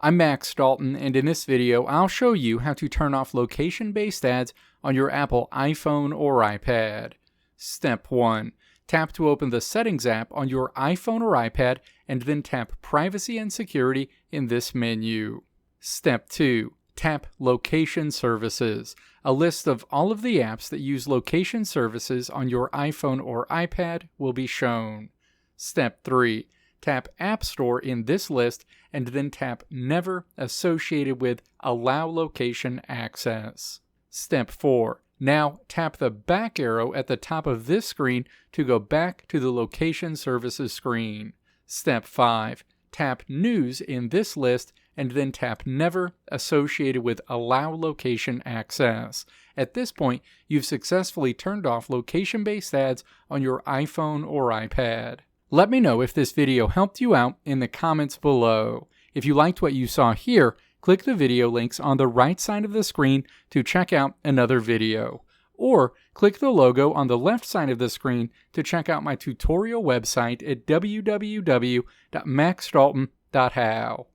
I'm Max Dalton, and in this video I'll show you how to turn off location-based ads on your Apple iPhone or iPad. Step 1. Tap to open the Settings app on your iPhone or iPad and then tap Privacy and Security in this menu. Step 2. Tap Location Services. A list of all of the apps that use location services on your iPhone or iPad will be shown. Step 3. Tap App Store in this list and then tap Never associated with Allow Location Access. Step 4. Now tap the back arrow at the top of this screen to go back to the Location Services screen. Step 5. Tap News in this list and then tap Never associated with Allow Location Access. At this point, you've successfully turned off location-based ads on your iPhone or iPad. Let me know if this video helped you out in the comments below. If you liked what you saw here, click the video links on the right side of the screen to check out another video. Or click the logo on the left side of the screen to check out my tutorial website at www.maxdalton.how.